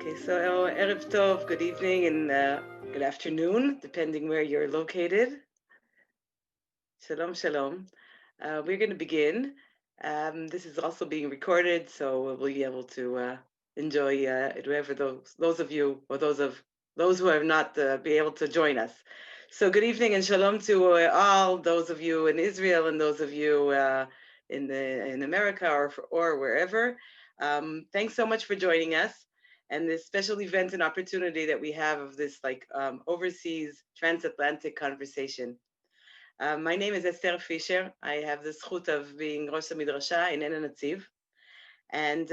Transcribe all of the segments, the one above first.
Okay, so Erev Tov, good evening and good afternoon, depending where you're located. Shalom, shalom. We're going to begin. This is also being recorded, so we'll be able to enjoy it, whoever those of you or those who have not be able to join us. So good evening and shalom to all those of you in Israel and those of you in America or wherever. Thanks so much for joining us and this special event and opportunity that we have of this overseas transatlantic conversation. My name is Esther Fisher. I have the zchut of being Rosh Midrasha in Enen Atziv. And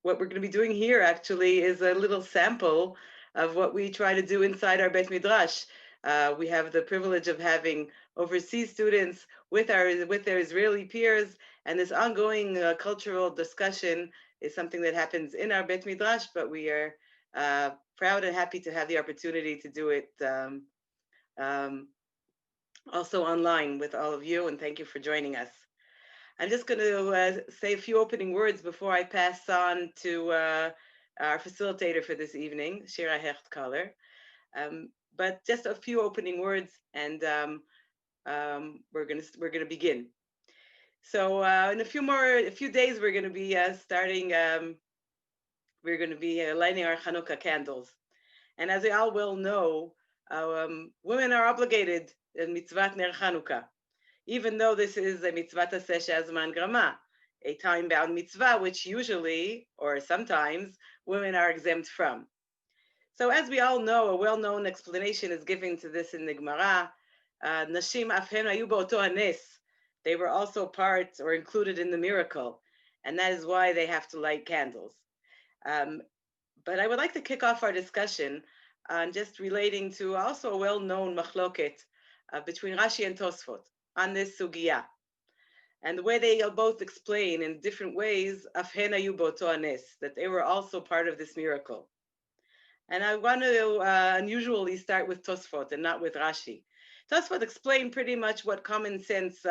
what we're going to be doing here actually is a little sample of what we try to do inside our Bet Midrash. We have the privilege of having overseas students with their Israeli peers, and this ongoing cultural discussion is something that happens in our Bet Midrash, but we are proud and happy to have the opportunity to do it also online with all of you, and thank you for joining us. I'm just going to say a few opening words before I pass on to our facilitator for this evening, Shira Hecht-Kaller. But just a few opening words, and we're going to begin. So in a few days, we're going to be starting. We're going to be lighting our Hanukkah candles, and as we all well know, women are obligated in mitzvat ner Hanukkah, even though this is a mitzvah taseh she'azman grama, a time-bound mitzvah, which usually or sometimes women are exempt from. So as we all know, a well-known explanation is given to this in the Gemara. Nashim af hen hayu ba'oto hanes. They were also part or included in the miracle, and that is why they have to light candles. But I would like to kick off our discussion on just relating to also a well-known machloket between Rashi and Tosfot on this sugya. And the way they both explain in different ways, af hen hayu ba'oto hanes, that they were also part of this miracle. And I want to unusually start with Tosfot and not with Rashi. Tosfot explained pretty much what common sense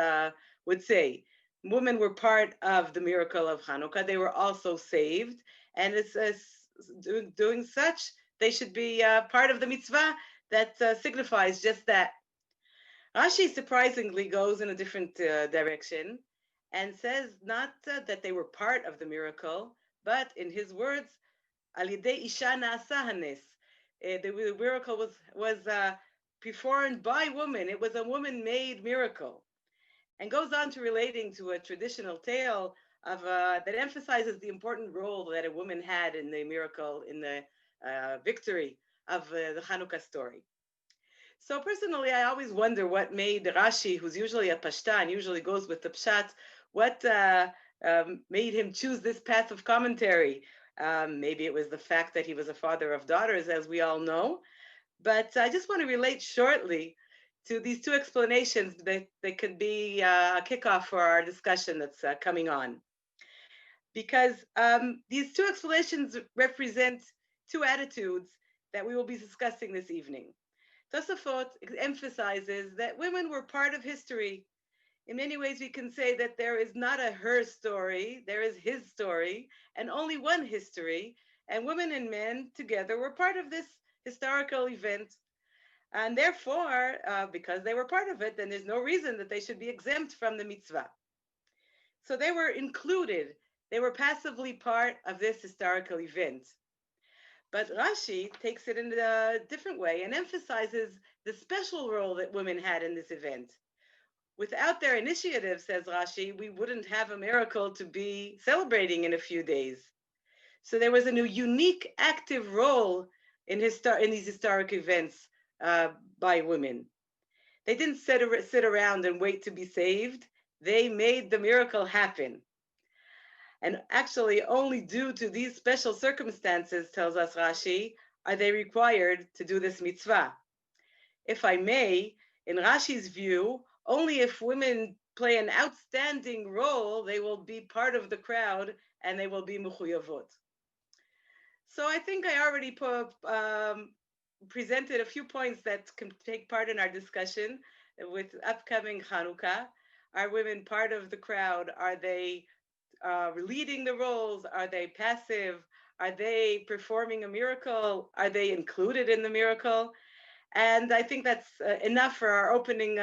would say. Women were part of the miracle of Hanukkah. They were also saved. And it's doing such, they should be part of the mitzvah that signifies just that. Rashi surprisingly goes in a different direction and says not that they were part of the miracle, but in his words, Al yedei isha na'asa hanes. The miracle was performed by women. It was a woman-made miracle, and goes on to relating to a traditional tale of that emphasizes the important role that a woman had in the miracle, in the victory of the Hanukkah story. So personally, I always wonder what made Rashi, who's usually a pashtan, usually goes with the pshat, what made him choose this path of commentary. Maybe it was the fact that he was a father of daughters, as we all know. But I just want to relate shortly to these two explanations that they could be a kickoff for our discussion that's coming on. Because these two explanations represent two attitudes that we will be discussing this evening. Tosafot emphasizes that women were part of history. In many ways, we can say that there is not a her story, there is his story, and only one history. And women and men together were part of this historical event. And therefore, because they were part of it, then there's no reason that they should be exempt from the mitzvah. So they were included. They were passively part of this historical event. But Rashi takes it in a different way and emphasizes the special role that women had in this event. Without their initiative, says Rashi, we wouldn't have a miracle to be celebrating in a few days. So there was a new unique active role in these historic events by women. They didn't sit around and wait to be saved. They made the miracle happen. And actually, only due to these special circumstances, tells us Rashi, are they required to do this mitzvah. If I may, in Rashi's view, only if women play an outstanding role, they will be part of the crowd and they will be mechuyavot. So I think I already presented a few points that can take part in our discussion with upcoming Hanukkah. Are women part of the crowd? Are they leading the roles? Are they passive? Are they performing a miracle? Are they included in the miracle? And I think that's enough for our opening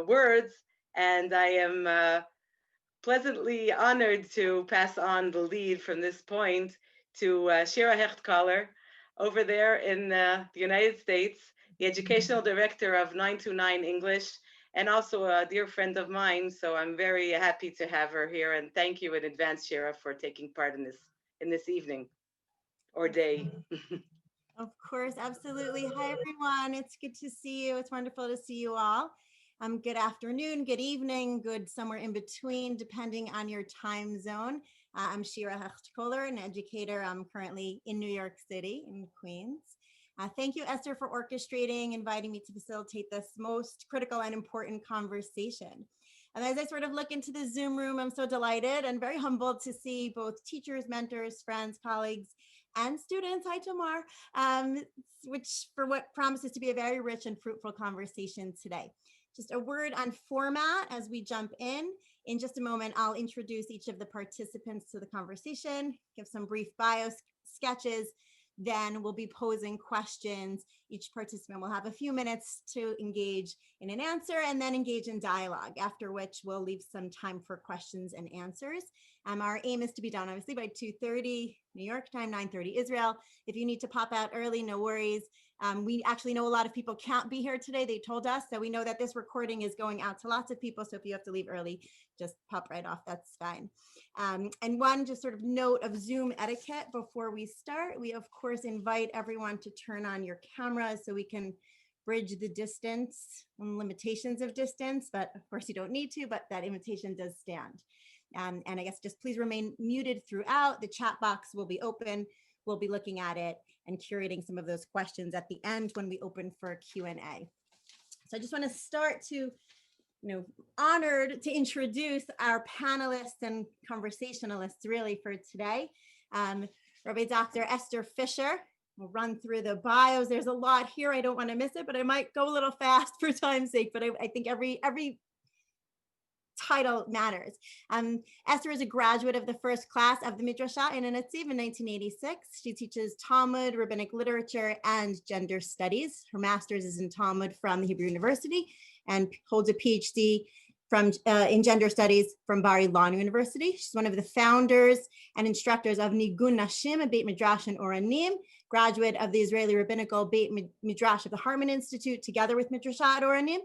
words. And I am pleasantly honored to pass on the lead from this point to Shira Hechtkaller over there in the United States, the educational director of 929 English, and also a dear friend of mine. So I'm very happy to have her here, and thank you in advance, Shira, for taking part in this evening or day. Of course, absolutely. Hi, everyone. It's good to see you. It's wonderful to see you all. Good afternoon, good evening, good somewhere in between, depending on your time zone. I'm Shira Hechtkoller, an educator. I'm currently in New York City, in Queens. Thank you, Esther, for orchestrating, inviting me to facilitate this most critical and important conversation. And as I sort of look into the Zoom room, I'm so delighted and very humbled to see both teachers, mentors, friends, colleagues, and students, hi Tamar, which for what promises to be a very rich and fruitful conversation today. Just a word on format as we jump in. In just a moment, I'll introduce each of the participants to the conversation, give some brief bio sketches, then we'll be posing questions. Each participant will have a few minutes to engage in an answer and then engage in dialogue, after which we'll leave some time for questions and answers. Our aim is to be done, obviously, by 2:30 New York time, 9:30 Israel. If you need to pop out early, no worries. We actually know a lot of people can't be here today. They told us, so we know that this recording is going out to lots of people. So if you have to leave early, just pop right off. That's fine. And one just sort of note of Zoom etiquette before we start. We, of course, invite everyone to turn on your cameras so we can bridge the distance and limitations of distance. But of course, you don't need to, but that invitation does stand. And I guess just please remain muted throughout. The chat box will be open. We'll be looking at it and curating some of those questions at the end when we open for Q&A. So I just want to start to, honored to introduce our panelists and conversationalists really for today. Rabbi Dr. Esther Fisher. We'll run through the bios. There's a lot here. I don't want to miss it, but I might go a little fast for time's sake. But I think every title matters. Esther is a graduate of the first class of the Midrashah in Netziv in 1986. She teaches Talmud, rabbinic literature, and gender studies. Her master's is in Talmud from the Hebrew University and holds a PhD in gender studies from Bar Ilan University. She's one of the founders and instructors of Nigun Nashim, a Beit Midrash in Oranim, graduate of the Israeli Rabbinical Beit Midrash of the Harman Institute, together with Midrashah at Oranim.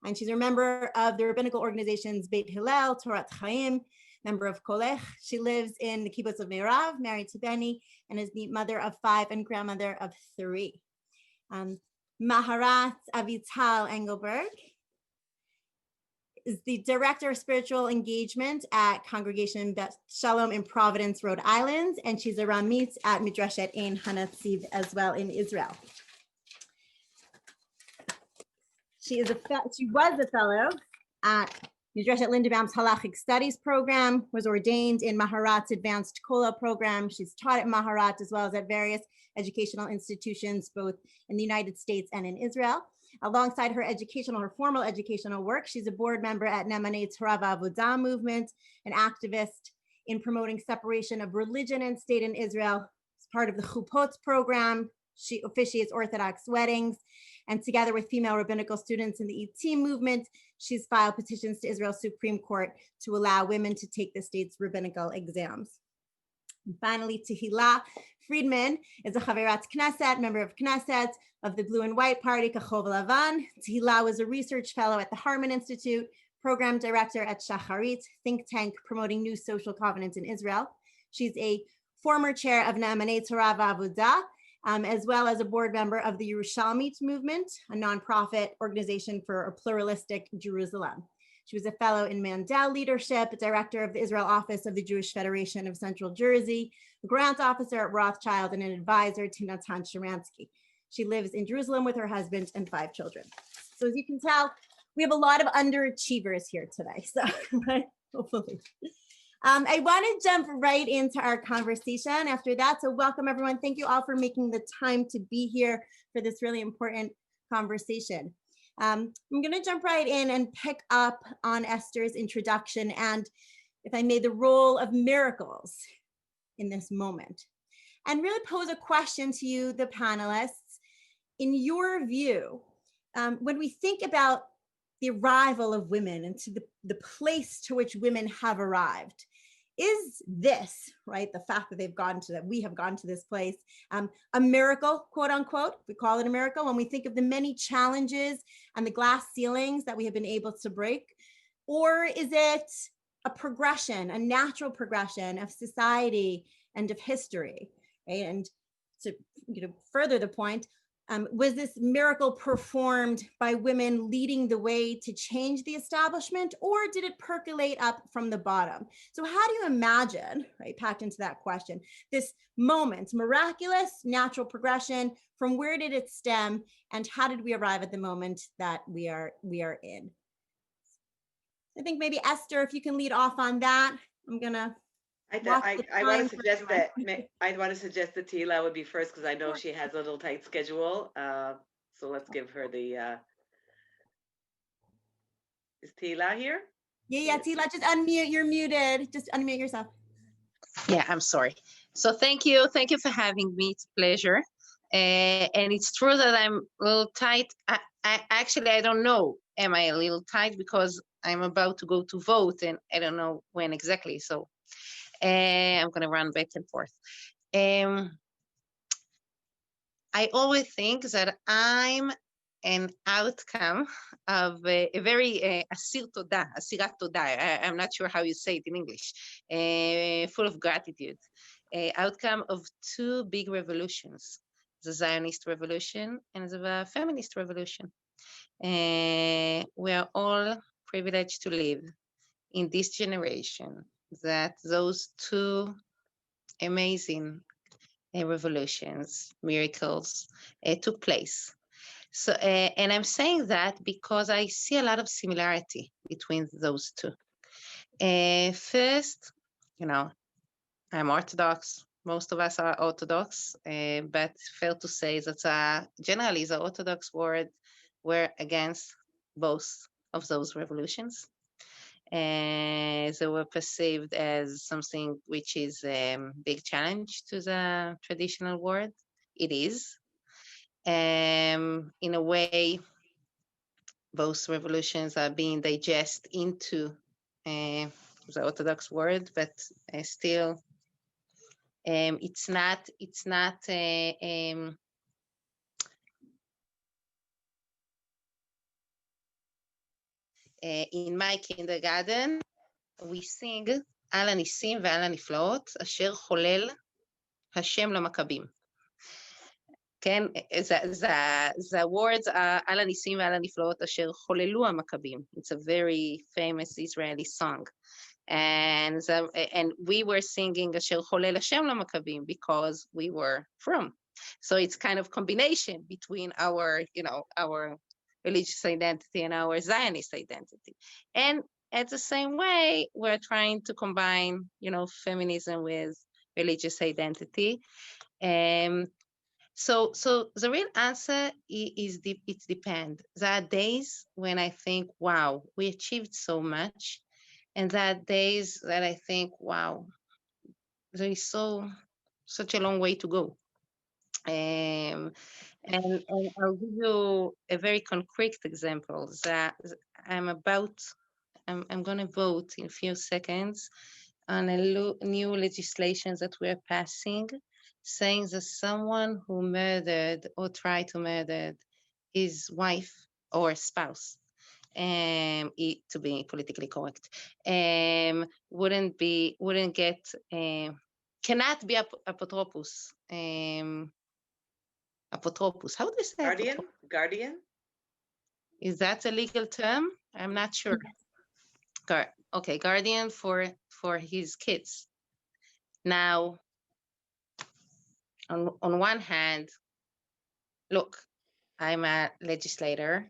And she's a member of the rabbinical organizations Beit Hillel, Torah Chaim, member of Kolech. She lives in the kibbutz of Meirav, married to Benny, and is the mother of 5 and grandmother of 3. Maharat Avital Engelberg is the director of spiritual engagement at Congregation Bet Shalom in Providence, Rhode Island, and she's a Ramit at Midrashet Ein Hanatziv as well in Israel. She was a fellow at Midrashet Lindenbaum's Halachic Studies program, was ordained in Maharat's Advanced Kola program. She's taught at Maharat as well as at various educational institutions, both in the United States and in Israel. Alongside her formal educational work, she's a board member at Nemanei Torah Avodah movement, an activist in promoting separation of religion and state in Israel. As part of the Chupot program, she officiates Orthodox weddings, and together with female rabbinical students in the ET movement, she's filed petitions to Israel's Supreme Court to allow women to take the state's rabbinical exams. And finally, Tehillah Friedman is a Chaverat Knesset, member of Knesset of the Blue and White Party, Kachov Lavan. Tehillah was a research fellow at the Harman Institute, program director at Shacharit, think tank promoting new social covenants in Israel. She's a former chair of Ne'amanei Torah V'Avodah, as well as a board member of the Yerushalmit movement, a nonprofit organization for a pluralistic Jerusalem. She was a fellow in Mandel leadership, director of the Israel office of the Jewish Federation of Central Jersey, a grant officer at Rothschild, and an advisor to Natan Sharansky. She lives in Jerusalem with her husband and 5 children. So as you can tell, we have a lot of underachievers here today. So hopefully. I want to jump right into our conversation after that. So welcome everyone. Thank you all for making the time to be here for this really important conversation. I'm going to jump right in and pick up on Esther's introduction and, if I may, the role of miracles in this moment? And really pose a question to you, the panelists. In your view, when we think about the arrival of women and to the place to which women have arrived, is this, right, the fact that we have gone to this place, a miracle, quote unquote? We call it a miracle when we think of the many challenges and the glass ceilings that we have been able to break? Or is it a progression, a natural progression of society and of history, right? And to further the point, was this miracle performed by women leading the way to change the establishment, or did it percolate up from the bottom? So how do you imagine, right, packed into that question, this moment, miraculous, natural progression, from where did it stem, and how did we arrive at the moment that we are in? I think maybe Esther, if you can lead off on that. I'm gonna I want to suggest that Tila would be first, because I know she has a little tight schedule. So let's give her the. Is Tila here? Yeah, Tila, just unmute. You're muted. Just unmute yourself. Yeah, I'm sorry. So thank you for having me. It's a pleasure. And it's true that I'm a little tight. I don't know. Am I a little tight because I'm about to go to vote and I don't know when exactly. So I'm going to run back and forth. I always think that I'm an outcome of a very asirat todah. I'm not sure how you say it in English. Full of gratitude. Outcome of two big revolutions, the Zionist revolution and the feminist revolution. We are all privileged to live in this generation that those two amazing revolutions, miracles took place. So, and I'm saying that because I see a lot of similarity between those two. First, I'm Orthodox. Most of us are Orthodox, but fair to say that generally the Orthodox world were against both of those revolutions. They were perceived as something which is a big challenge to the traditional world. It is. In a way, both revolutions are being digested into the Orthodox world, but still, it's not. In my kindergarten, we sing על הניסים ועל הנפלאות אשר חולל השם למכבים. כן, the words are על הניסים ועל הנפלאות אשר חוללו המכבים. It's a very famous Israeli song. And we were singing אשר חולל השם למכבים because we were from. So it's kind of combination between our religious identity and our Zionist identity. And at the same way, we're trying to combine, feminism with religious identity. So the real answer is it depends. There are days when I think, wow, we achieved so much. And there are days that I think, wow, there is such a long way to go. And I'll give you a very concrete example that I'm going to vote in a few seconds on a new legislation that we're passing, saying that someone who murdered or tried to murder his wife or spouse, to be politically correct, cannot be apotropos. Apotropos. How do you say Guardian? Is that a legal term? I'm not sure. Okay, guardian for his kids. Now, on one hand, look, I'm a legislator.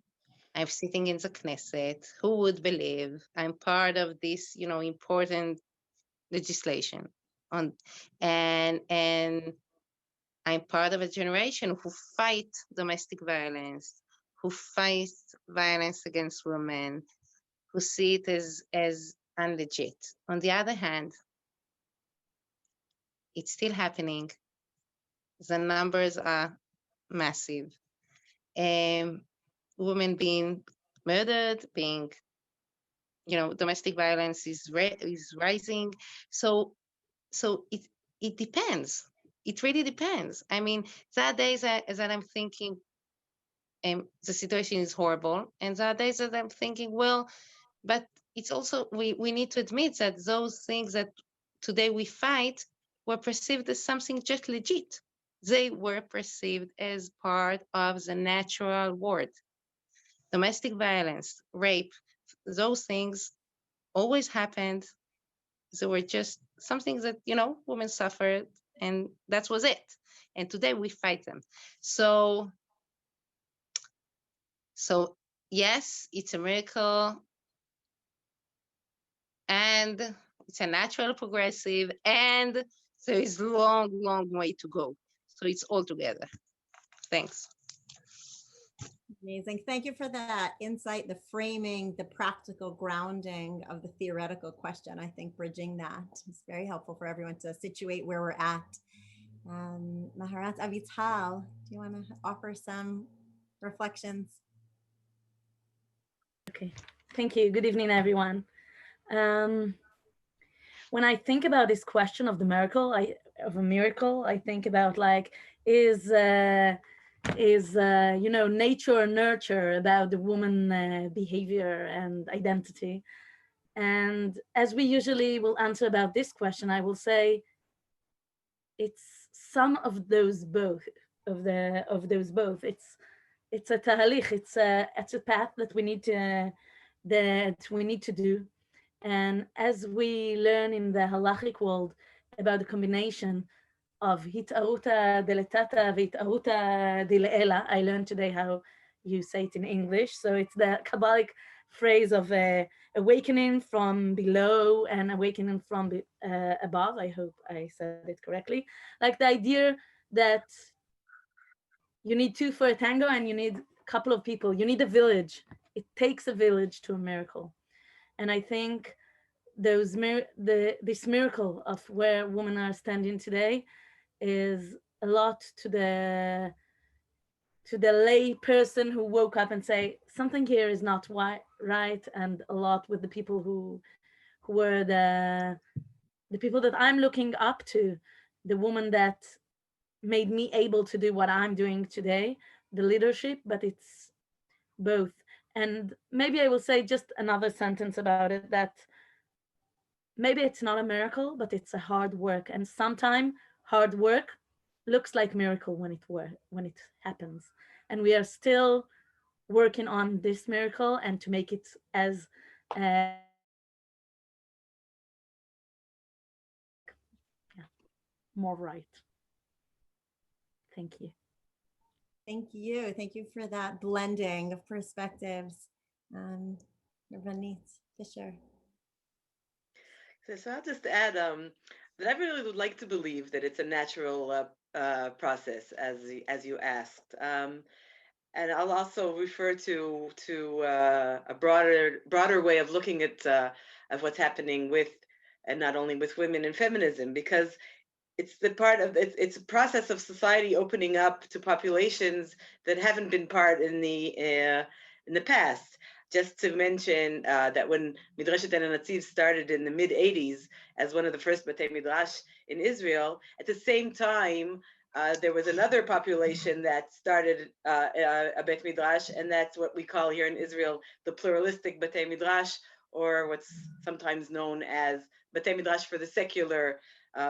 I'm sitting in the Knesset. Who would believe I'm part of this, important legislation? And I'm part of a generation who fight domestic violence, who fight violence against women, who see it as unlegit. On the other hand, it's still happening. The numbers are massive. Women being murdered, being, domestic violence is rising. So it depends. It really depends. I mean, there are days that I'm thinking the situation is horrible, and there are days that I'm thinking, well, but it's also we need to admit that those things that today we fight were perceived as something just legit. They were perceived as part of the natural world. Domestic violence, rape, those things always happened. They were just something that, women suffered, and that was it. And today we fight them. So yes, it's a miracle, and it's a natural progressive, and there is long, long way to go. So it's all together. Thanks. Amazing. Thank you for that insight, the framing, the practical grounding of the theoretical question. I think bridging that is very helpful for everyone to situate where we're at. Maharat Avital, do you want to offer some reflections? Okay, thank you. Good evening, everyone. When I think about this question of the miracle, I think about like, is nature or nurture about the woman behavior and identity? And as we usually will answer about this question, I will say it's some of those both. It's a tahalich. It's a path that we need to do. And as we learn in the halachic world about the combination of hitaruta deletata v'hitaruta dileela, I learned today how you say it in English. So it's the Kabbalic phrase of awakening from below and awakening from above. I hope I said it correctly. Like the idea that you need two for a tango and you need a couple of people. You need a village. It takes a village to a miracle. And I think this miracle of where women are standing today is a lot to the lay person who woke up and say something here is not right, and a lot with the people who were the people that I'm looking up to, the woman that made me able to do what I'm doing today, the leadership, but it's both. And maybe I will say just another sentence about it, that maybe it's not a miracle, but it's a hard work. And sometimes hard work looks like miracle when it happens. And we are still working on this miracle and to make it as more right. Thank you. Thank you. Thank you for that blending of perspectives. Ravnit Fisher. So I'll just add that I really would like to believe that it's a natural process, as you asked. And I'll also refer to a broader way of looking at of what's happening with, and not only with women in feminism, because it's it's a process of society opening up to populations that haven't been part in the past. Just to mention that when Midrashet El Nativ started in the mid 80s as one of the first Batei Midrash in Israel, at the same time there was another population that started a Bet Midrash, and that's what we call here in Israel the pluralistic Batei Midrash, or what's sometimes known as Batei Midrash for the secular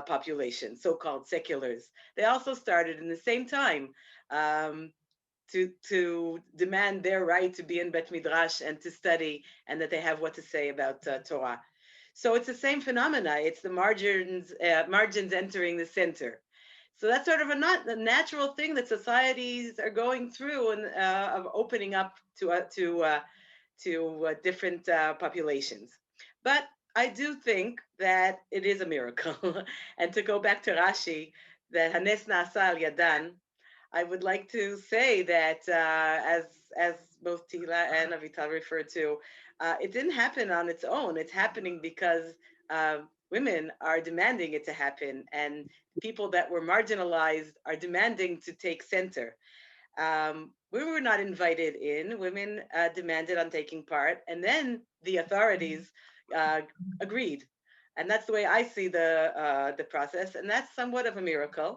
population, so-called seculars. They also started in the same time to demand their right to be in Bet Midrash and to study, and that they have what to say about Torah. So it's the same phenomena. It's the margins entering the center. So that's sort of a natural thing that societies are going through, and of opening up to different populations. But I do think that it is a miracle. And to go back to Rashi, that Hanes Nasa al Yadan, I would like to say that as both Tila and Avital referred to, it didn't happen on its own. It's happening because women are demanding it to happen, and people that were marginalized are demanding to take center. We were not invited in. Women demanded on taking part, and then the authorities agreed. And that's the way I see the process, and that's somewhat of a miracle.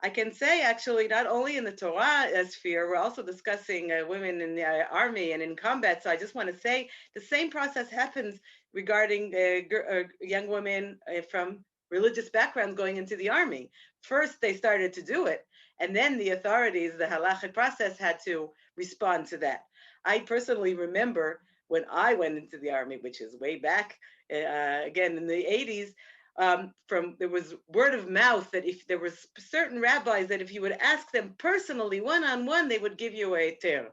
I can say, actually, not only in the Torah sphere, we're also discussing women in the army and in combat. So I just want to say the same process happens regarding young women from religious backgrounds going into the army. First, they started to do it, and then the authorities, the halachic process, had to respond to that. I personally remember when I went into the army, which is way back, again in the 80s, from there was word of mouth that if there was certain rabbis that if you would ask them personally one-on-one, they would give you a ter.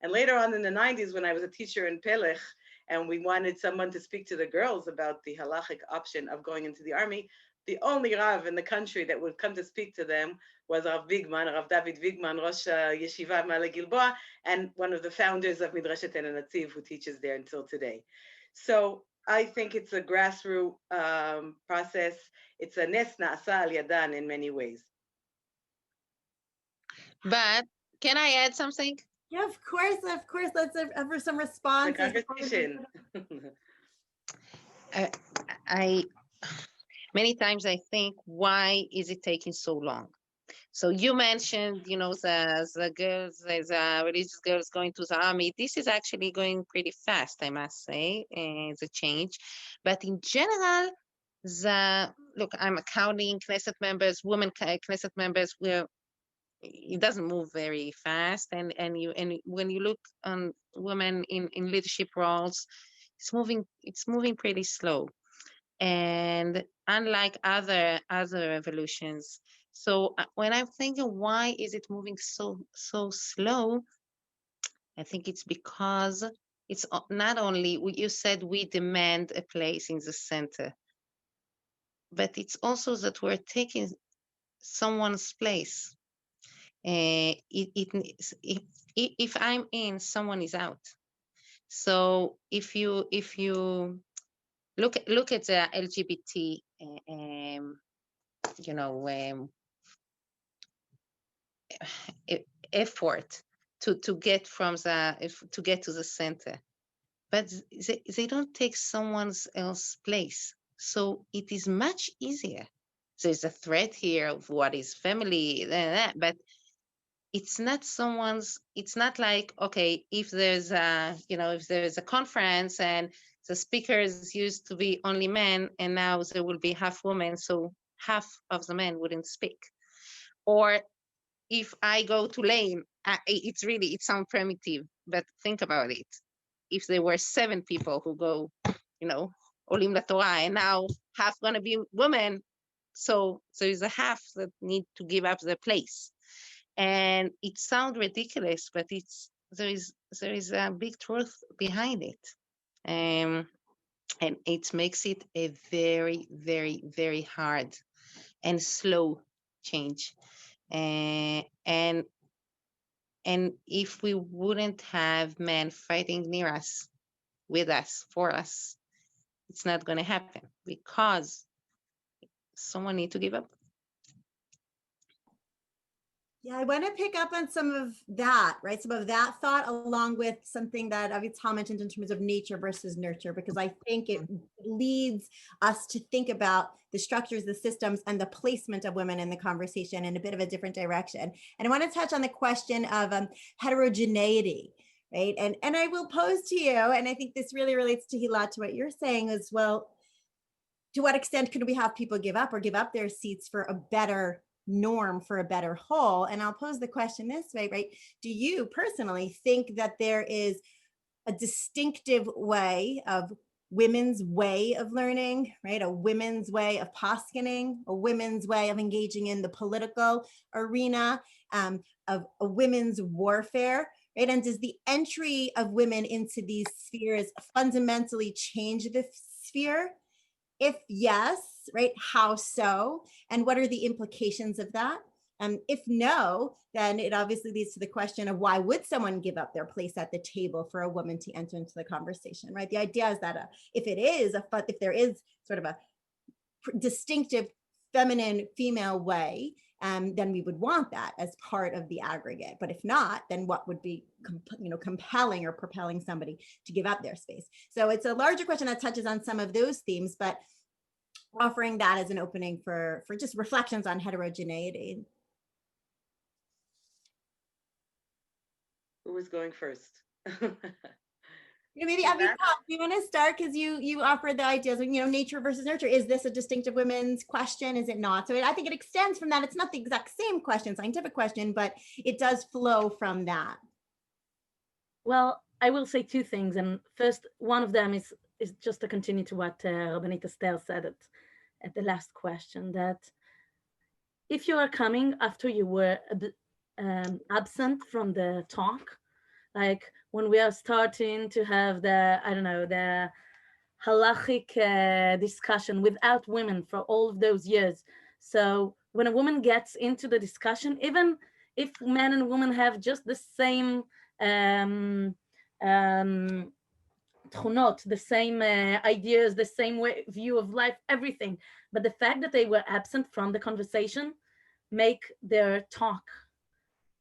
And later on in the 90s, when I was a teacher in Pelech, and we wanted someone to speak to the girls about the halachic option of going into the army, the only Rav in the country that would come to speak to them was Rav Bigman, Rav David Bigman, Rosh Yeshiva Ma'ale Gilboa, and one of the founders of Midrashet El Natziv, who teaches there until today. So I think it's a grassroots process. It's a nes na'asa al yadan in many ways. But can I add something? Yeah, of course. Let's have some responses. The conversation. I many times I think, why is it taking so long? So you mentioned, the girls, the religious girls going to the army. This is actually going pretty fast, I must say, the change. But in general, look, I'm counting Knesset members, women Knesset members, it doesn't move very fast. And when you look on women in leadership roles, it's moving pretty slow. And unlike other revolutions. So when I'm thinking, why is it moving so slow? I think it's because it's not only, you said we demand a place in the center, but it's also that we're taking someone's place. If I'm in, someone is out. So if you look at the LGBT, effort to get to get to the center, but they don't take someone else's place. So it is much easier. There's a threat here of what is family, but it's not it's not like, okay, if there's a conference and the speakers used to be only men and now there will be half women, so half of the men wouldn't speak. Or if I go to Lane, it sounds primitive, but think about it. If there were 7 people who go, Olim La Torah, and now half gonna be women, so there's a half that need to give up their place. And it sounds ridiculous, but there is a big truth behind it. And it makes it a very, very, very hard and slow change. And if we wouldn't have men fighting near us, with us, for us, it's not going to happen, because someone need to give up. Yeah, I want to pick up on some of that, right? Some of that thought, along with something that Avital mentioned in terms of nature versus nurture, because I think it leads us to think about the structures, the systems, and the placement of women in the conversation in a bit of a different direction. And I want to touch on the question of heterogeneity, right? And I will pose to you, and I think this really relates to Hilat, to what you're saying as well. To what extent could we have people give up their seats for a better norm, for a better whole? And I'll pose the question this way, right? Do you personally think that there is a distinctive way of women's way of learning, right? A women's way of poskening, a women's way of engaging in the political arena, of a women's warfare, right? And does the entry of women into these spheres fundamentally change the sphere? If yes, right, how so? And what are the implications of that? If no, then it obviously leads to the question of, why would someone give up their place at the table for a woman to enter into the conversation, right? The idea is that if there is sort of a distinctive feminine female way, then we would want that as part of the aggregate. But if not, then what would be compelling or propelling somebody to give up their space? So it's a larger question that touches on some of those themes, but offering that as an opening for just reflections on heterogeneity. Who was going first? Maybe Avital, do you want to start, because you offered the ideas of nature versus nurture. Is this a distinctive women's question? Is it not? So I think it extends from that. It's not the exact same question, scientific question, but it does flow from that. Well, I will say two things, and first, one of them is just to continue to what Rabbanit Esther said at the last question, that if you are coming after you were absent from the talk, like when we are starting to have the halachic discussion without women for all of those years. So when a woman gets into the discussion, even if men and women have just the same tchunot, the same ideas, the same view of life, everything, but the fact that they were absent from the conversation make their talk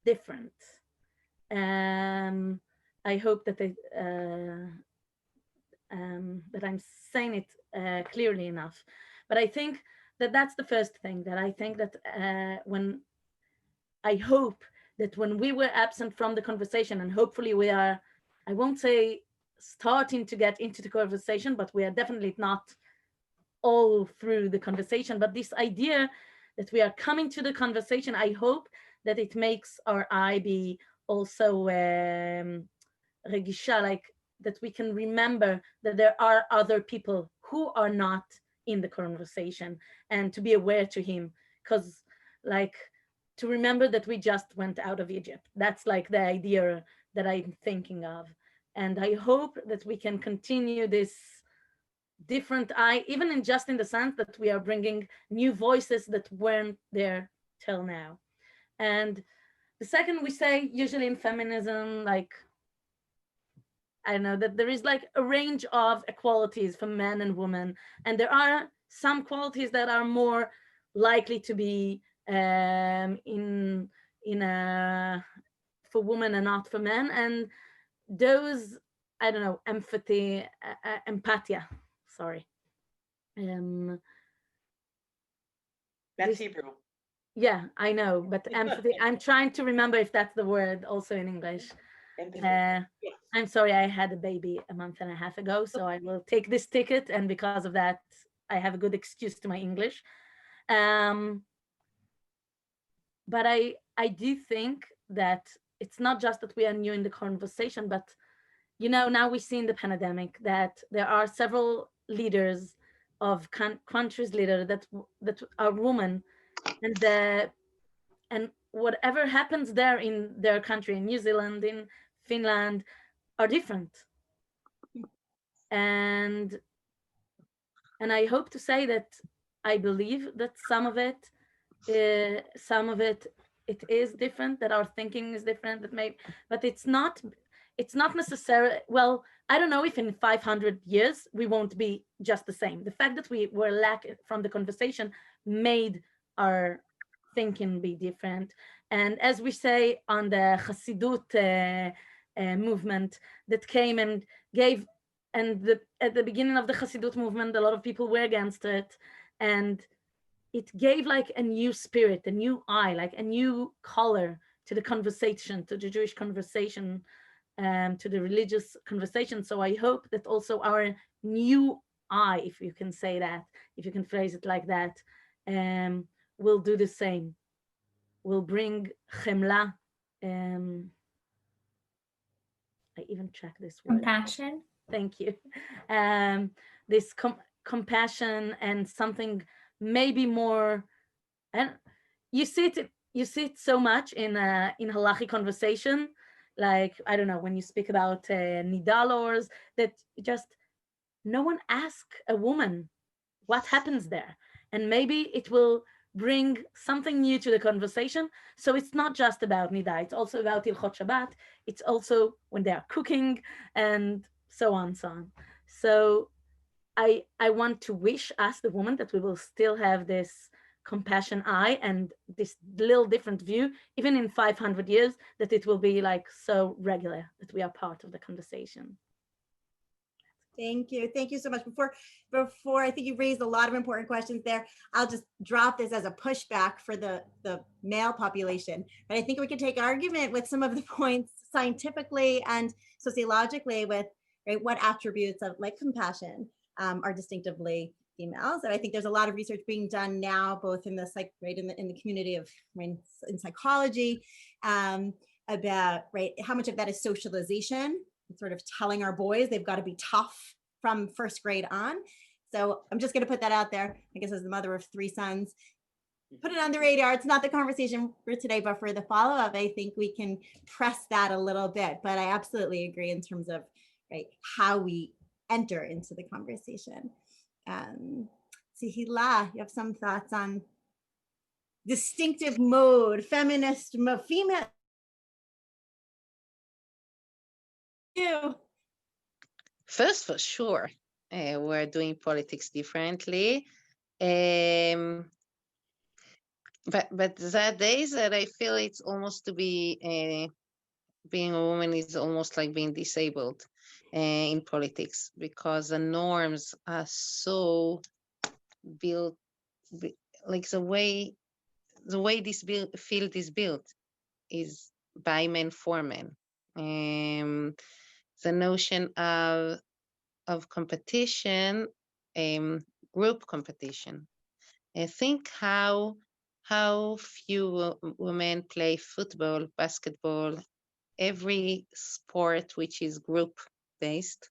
different. I hope that that I'm saying it clearly enough. But I think that that's the first thing, that I think that I hope that when we were absent from the conversation, and hopefully we are, I won't say starting to get into the conversation, but we are definitely not all through the conversation, but this idea that we are coming to the conversation, I hope that it makes our eye be also regisha, like that we can remember that there are other people who are not in the conversation, and to be aware to him, because like to remember that we just went out of Egypt. That's like the idea that I'm thinking of. And I hope that we can continue this different eye, even in just in the sense that we are bringing new voices that weren't there till now. And the second, we say usually in feminism, like, I know that there is like a range of equalities for men and women, and there are some qualities that are more likely to be in a for women and not for men, and those, I don't know, empathy, empathia. Sorry. That's Hebrew. Yeah, I know, but empathy. I'm trying to remember if that's the word also in English. I'm sorry, I had a baby a month and a half ago, so I will take this ticket, and because of that, I have a good excuse to my English. But I do think that it's not just that we are new in the conversation, but now we see in the pandemic that there are several leaders of countries that are women, and whatever happens there in their country, in New Zealand, in Finland, are different. And I hope to say that I believe that some of it it is different, that our thinking is different, but it's not necessarily, well, I don't know if in 500 years we won't be just the same. The fact that we were lacking from the conversation made our thinking be different. And as we say on the Hasidut movement that came and gave, and at the beginning of the Hasidut movement, a lot of people were against it, and it gave like a new spirit, a new eye, like a new color to the conversation, to the Jewish conversation, to the religious conversation. So I hope that also our new eye, if you can say that, if you can phrase it like that, will do the same. Will bring chemla. I even check this word. Compassion. Thank you. This compassion and something maybe more, and you see it so much in halachic conversation, like, I don't know, when you speak about nidalors, that just no one asks a woman what happens there, and maybe it will bring something new to the conversation. So it's not just about nida, it's also about ilchot Shabbat, it's also when they are cooking, and so on. So I want to wish us, the woman, that we will still have this compassion eye and this little different view, even in 500 years, that it will be like so regular that we are part of the conversation. Thank you. Thank you so much. Before I think you raised a lot of important questions there. I'll just drop this as a pushback for the male population. But I think we can take argument with some of the points scientifically and sociologically with, right, what attributes of like compassion are distinctively females. And I think there's a lot of research being done now, both in the in the community of, in psychology, about, right, how much of that is socialization, sort of telling our boys they've got to be tough from first grade on. So I'm just going to put that out there, I guess, as the mother of 3 sons. Put it on the radar. It's not the conversation for today, but for the follow-up, I think we can press that a little bit. But I absolutely agree in terms of, right, how we enter into the conversation. Sihila, you have some thoughts on distinctive mode, feminist mode, female? You. First, for sure, we're doing politics differently. But there are days that I feel it's almost to be being a woman is almost like being disabled in politics, because the norms are so built, like the way this field is built is by men for men. The notion of competition, group competition. I think how few women play football, basketball, every sport which is group based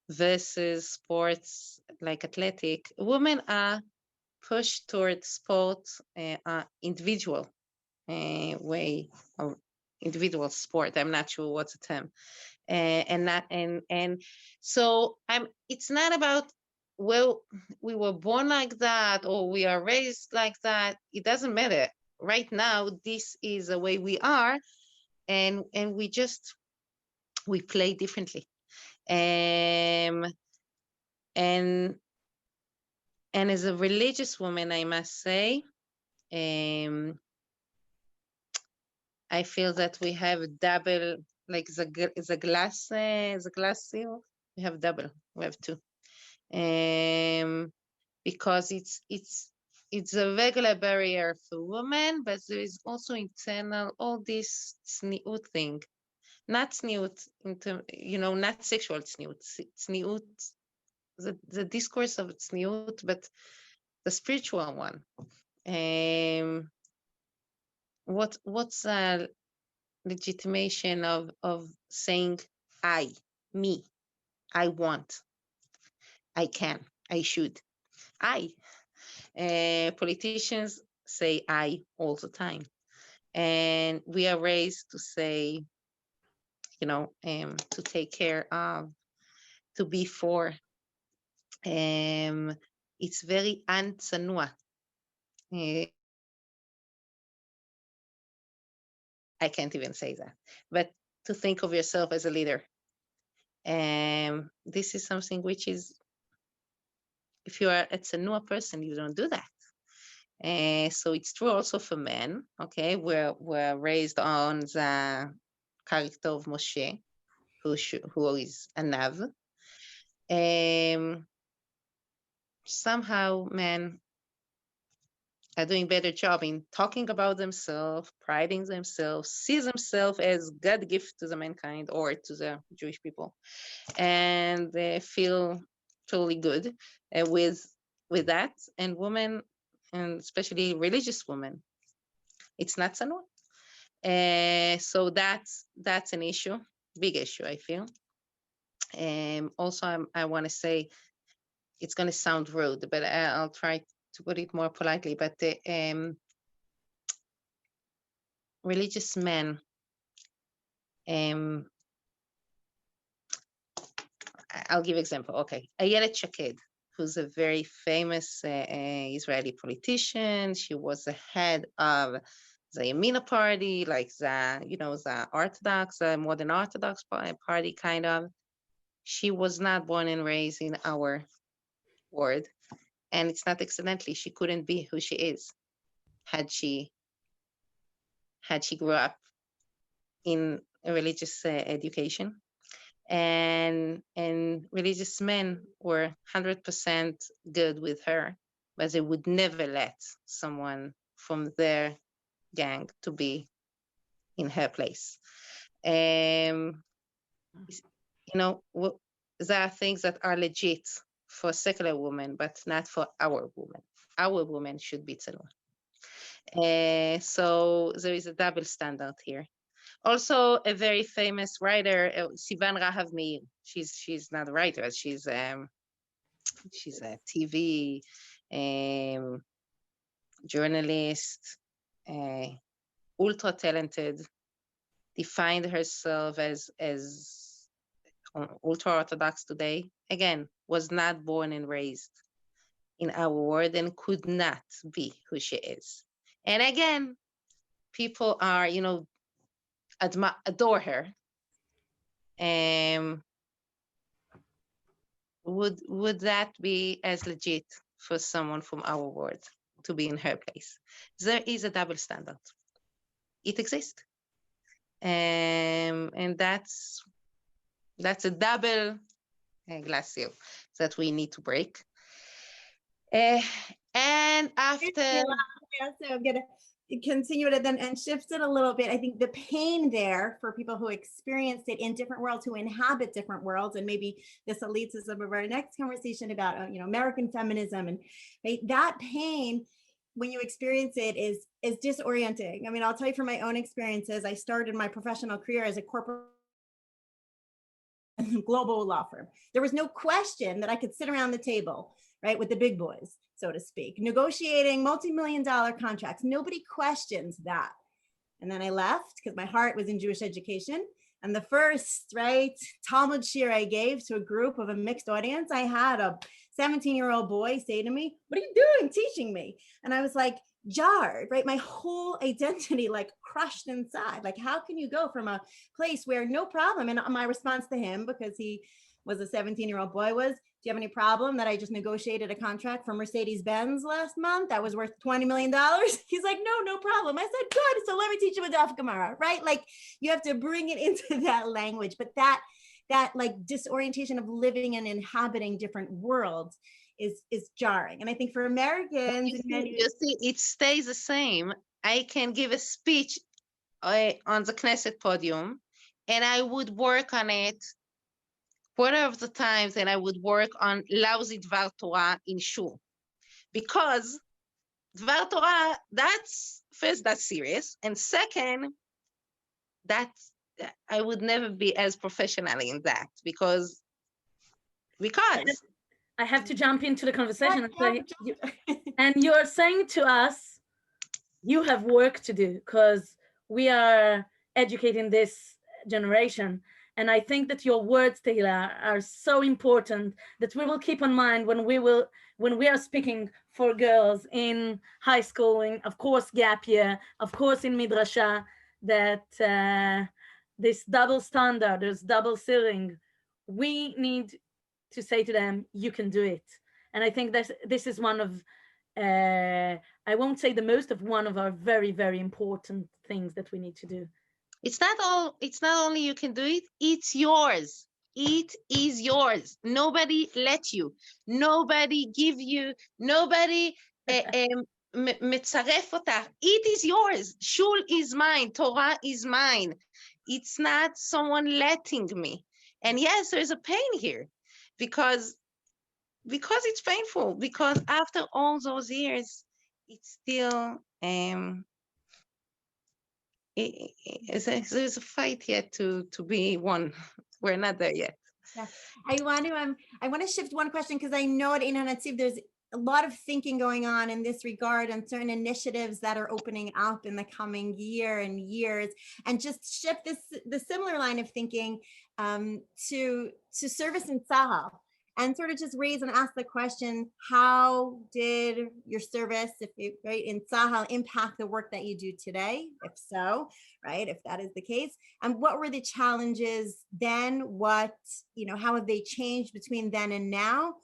versus sports like athletic. Women are pushed towards sport, individual way of individual sport. I'm not sure what's the term. And so it's not about, well, we were born like that or we are raised like that. It doesn't matter. Right now, this is the way we are, and we play differently. And as a religious woman, I must say, I feel that we have double, like the glass seal. We have double. We have 2, because it's a regular barrier for women, but there is also internal all this tzniut thing, not tzniut, not sexual tzniut, the discourse of tzniut, but the spiritual one. What's the legitimation of saying me, I want, I can, I should. Politicians say I all the time, and we are raised to say, to take care of, to be for. It's very antsanua. I can't even say that, but to think of yourself as a leader. This is something which is, if you are a tsanua person, you don't do that. So it's true also for men. Okay, we're raised on the character of Moshe, who is a nav. Somehow men are doing better job in talking about themselves, priding themselves, see themselves as God gift to the mankind or to the Jewish people, and they feel totally good with that. And women, and especially religious women, it's not so. So that's an issue, big issue, I feel. Also, I want to say, it's going to sound rude, but I'll try to put it more politely. But religious men, I'll give example. Okay, Ayelet Shaked, who's a very famous Israeli politician. She was the head of the Yamina party, like the Orthodox, modern Orthodox party, kind of. She was not born and raised in our world. And it's not accidentally. She couldn't be who she is had she grew up in a religious education. And religious men were 100% good with her, but they would never let someone from their gang to be in her place. You know, there are things that are legit for secular women, but not for our women. Our women should be tzanua. So there is a double standard here. Also, a very famous writer, Sivan Rahav Meir. She's not a writer. She's a TV journalist, ultra talented. Defined herself as ultra orthodox today. Again, was not born and raised in our world and could not be who she is. And again, people are, you know, adore her. Would that be as legit for someone from our world to be in her place? There is a double standard. It exists. And that's a double glacier that we need to break. And after... So I'm going to continue it and shift it a little bit. I think the pain there for people who experienced it in different worlds, who inhabit different worlds, and maybe this will lead to some of our next conversation about American feminism, and right, that pain when you experience it is disorienting. I mean, I'll tell you from my own experiences. I started my professional career as a corporate global law firm. There was no question that I could sit around the table, right, with the big boys, so to speak, negotiating multi-million-dollar contracts. Nobody questions that. And then I left because my heart was in Jewish education. And the first, right, Talmud shir I gave to a group of a mixed audience, I had a 17-year-old boy say to me, "What are you doing teaching me?" And I was like, jarred, right? My whole identity like crushed inside. Like, how can you go from a place where no problem? And my response to him, because he was a 17-year-old boy, was, "Do you have any problem that I just negotiated a contract for Mercedes-Benz last month that was worth $20 million? He's like, no problem. I said, good. So let me teach you a Daf Gemara, right? Like, you have to bring it into that language. But that like disorientation of living and inhabiting different worlds is jarring. And I think for Americans, you see, it stays the same. I can give a speech on the Knesset podium, and I would work on it quarter of the times, and I would work on lousy Dvar Torah in shul, because Dvar Torah, that's serious, and second, I would never be as professional in that because I have to jump into the conversation and say, and you're saying to us, you have work to do because we are educating this generation. And I think that your words, Tehila, are so important that we will keep in mind when we are speaking for girls in high school, in, of course, gap year, of course, in Midrasha, that this double standard, this double ceiling, we need to say to them, you can do it. And I think that this is one of, I won't say the most, of one of our very, very important things that we need to do. It's not only you can do it, it's yours. It is yours. Nobody let you. Nobody give you. Nobody metzaref אותך. It is yours. Shul is mine. Torah is mine. It's not someone letting me. And yes, there's a pain here because it's painful, because after all those years, it's still there's a fight yet to be won. We're not there yet. Yeah. I want to shift one question, because I know at Ein HaNetziv there's a lot of thinking going on in this regard, and certain initiatives that are opening up in the coming year and years, and just shift the similar line of thinking to service in Tzahal, and sort of just raise and ask the question, how did your service, right, in Tzahal impact the work that you do today? If so, right, if that is the case, and what were the challenges then? How have they changed between then and now?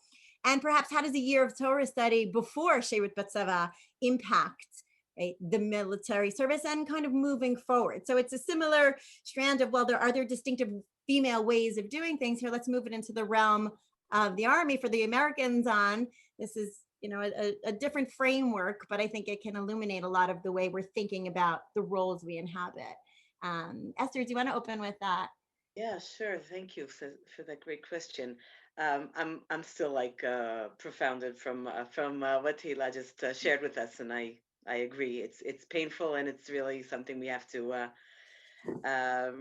And perhaps how does a year of Torah study before Sheirut Batzava impact, right, the military service and kind of moving forward? So it's a similar strand of, well, are there distinctive female ways of doing things here? Let's move it into the realm of the Army for the Americans on. This is, a different framework, but I think it can illuminate a lot of the way we're thinking about the roles we inhabit. Esther, do you want to open with that? Yeah, sure. Thank you for that great question. I'm still like profounded from what Hila just shared with us, and I agree. It's painful, and it's really something we have to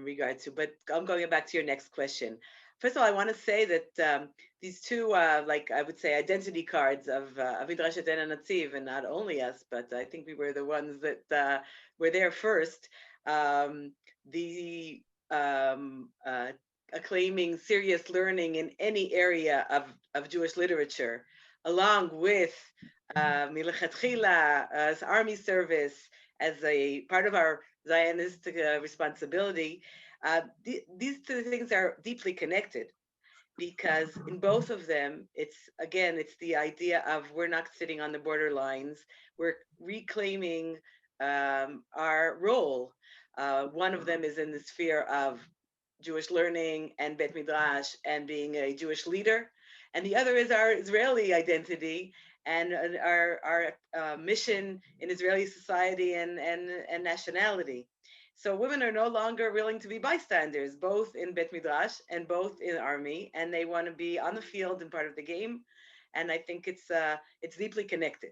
regard to. But I'm going back to your next question. First of all, I want to say that these two, like I would say, identity cards of Midrashet and Natziv, and not only us, but I think we were the ones that were there first. The acclaiming serious learning in any area of Jewish literature, along with Milechatchila, army service as a part of our Zionistic responsibility. These two things are deeply connected, because in both of them, it's the idea of we're not sitting on the borderlines, we're reclaiming our role. One of them is in the sphere of Jewish learning and Bet Midrash and being a Jewish leader, and the other is our Israeli identity and our mission in Israeli society and nationality. So women are no longer willing to be bystanders, both in Bet Midrash and both in army, and they want to be on the field and part of the game. And I think it's deeply connected.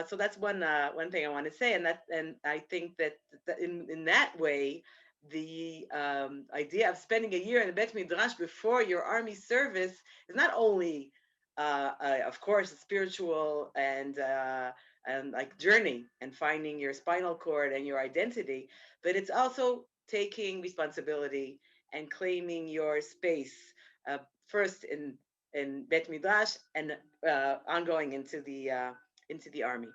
So that's one thing I want to say, and I think that in that way, the idea of spending a year in the Bet Midrash before your army service is not only, of course, a spiritual and like journey and finding your spinal cord and your identity, but it's also taking responsibility and claiming your space first in Bet Midrash and ongoing into the army.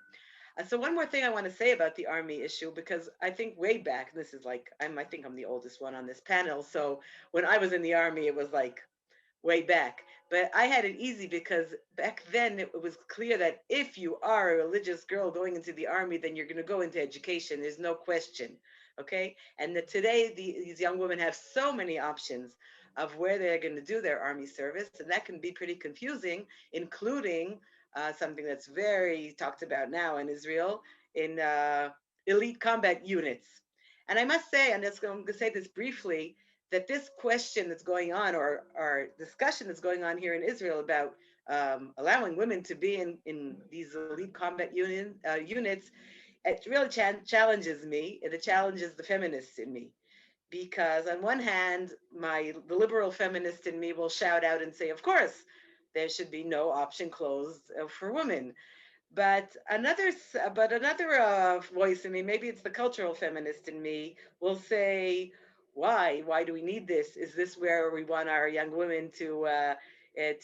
So one more thing I want to say about the army issue, because I think way back, this is like, I think I'm the oldest one on this panel. So when I was in the army, it was like way back. But I had it easy because back then it was clear that if you are a religious girl going into the army, then you're going to go into education. There's no question. Okay. And that today these young women have so many options of where they're going to do their army service. And that can be pretty confusing, including something that's very talked about now in Israel, in elite combat units. And I must say, and I'm going to say this briefly, that this question that's going on, or discussion that's going on here in Israel about allowing women to be in these elite combat units, it really challenges me, and it challenges the feminists in me. Because on one hand, the liberal feminist in me will shout out and say, of course, there should be no option closed for women. But another voice in me, maybe it's the cultural feminist in me, will say, why? Why do we need this? Is this where we want our young women to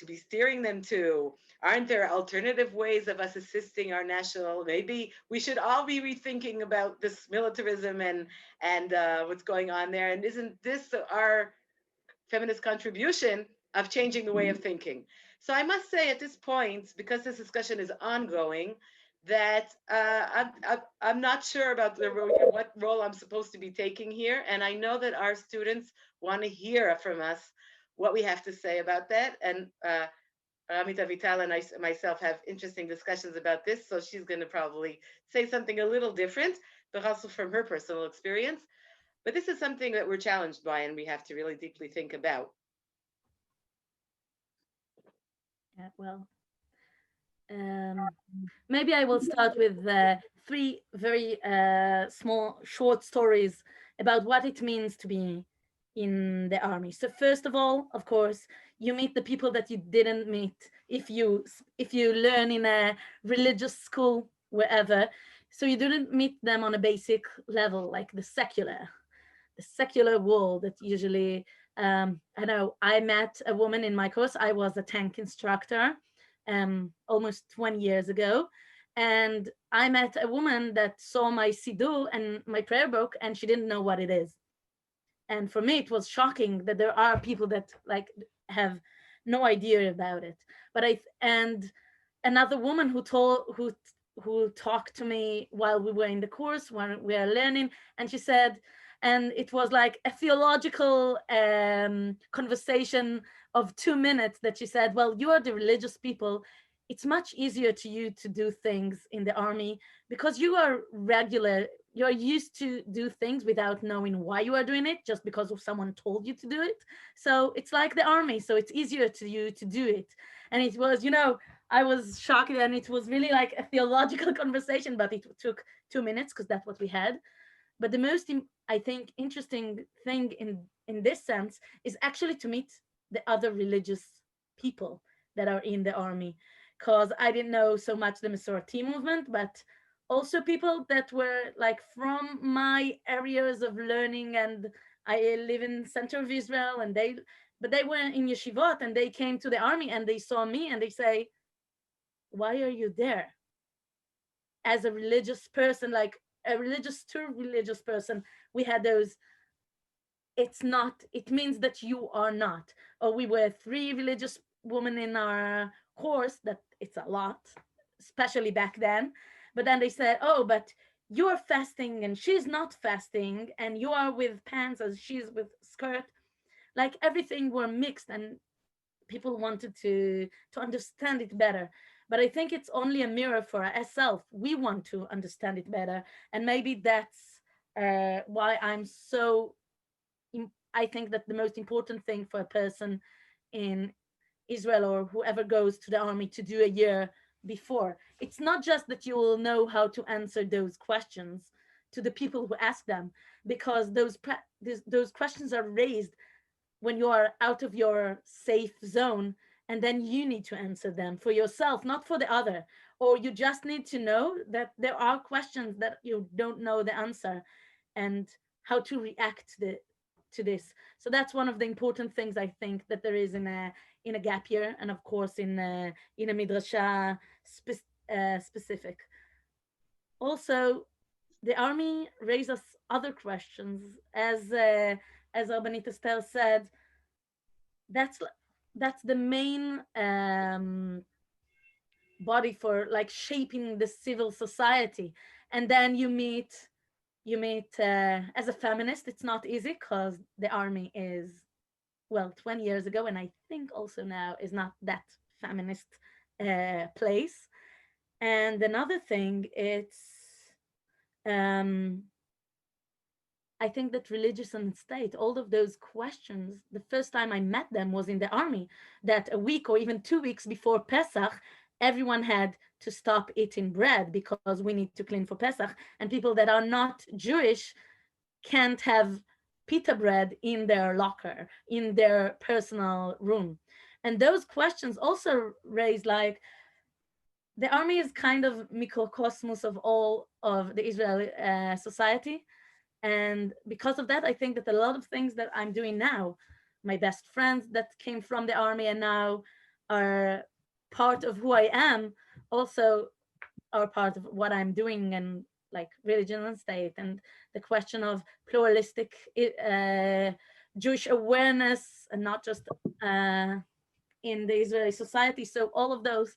be steering them to? Aren't there alternative ways of us assisting our national? Maybe we should all be rethinking about this militarism and what's going on there. And isn't this our feminist contribution of changing the way of thinking? So I must say at this point, because this discussion is ongoing, that I'm not sure about what role I'm supposed to be taking here. And I know that our students want to hear from us what we have to say about that. And Amita Vital and I myself have interesting discussions about this. So she's going to probably say something a little different, but also from her personal experience. But this is something that we're challenged by and we have to really deeply think about. Yeah, well, maybe I will start with three very small, short stories about what it means to be in the army. So first of all, of course, you meet the people that you didn't meet if you learn in a religious school, wherever. So you didn't meet them on a basic level, like the secular world that usually, I know I met a woman in my course. I was a tank instructor almost 20 years ago. And I met a woman that saw my siddur and my prayer book, and she didn't know what it is. And for me, it was shocking that there are people that like have no idea about it. But and another woman who talked to me while we were in the course, when we are learning, and she said, and it was like a theological conversation of 2 minutes, that she said, well, you are the religious people. It's much easier to you to do things in the army because you are regular. You're used to do things without knowing why you are doing it, just because of someone told you to do it. So it's like the army. So it's easier to you to do it. And it was, I was shocked, and it was really like a theological conversation, but it took 2 minutes because that's what we had. But the most, I think, interesting thing in this sense is actually to meet the other religious people that are in the army, because I didn't know so much the Masorti movement, but also people that were like from my areas of learning. And I live in center of Israel, and they were in yeshivot, and they came to the army, and they saw me, and they say, why are you there? As a religious person, like a religious to religious person, we had those, it means that you are not. Or we were 3 religious women in our course, that it's a lot, especially back then. But then they said, oh, but you're fasting and she's not fasting, and you are with pants as she's with skirt. Like everything were mixed, and people wanted to understand it better. But I think it's only a mirror for ourselves. We want to understand it better, and maybe that's why I think that the most important thing for a person in Israel, or whoever goes to the army, to do a year before, it's not just that you will know how to answer those questions to the people who ask them, because those questions are raised when you are out of your safe zone, and then you need to answer them for yourself, not for the other. Or you just need to know that there are questions that you don't know the answer, and how to react to this. So that's one of the important things, I think, that there is in a gap year, and of course in a midrasha specific. Also, the army raises other questions, as Rabbanit Esther said. That's the main body for like shaping the civil society. And then you meet as a feminist, it's not easy, because the army is, well, 20 years ago, and I think also now, is not that feminist place. And another thing, it's I think that religious and state, all of those questions, the first time I met them was in the army, that a week or even 2 weeks before Pesach, everyone had to stop eating bread because we need to clean for Pesach. And people that are not Jewish can't have pita bread in their locker, in their personal room. And those questions also raise, like, the army is kind of microcosmos of all of the Israeli society. And because of that, I think that a lot of things that I'm doing now, my best friends that came from the army and now are part of who I am, also are part of what I'm doing, and like religion and state, and the question of pluralistic Jewish awareness, and not just in the Israeli society. So all of those,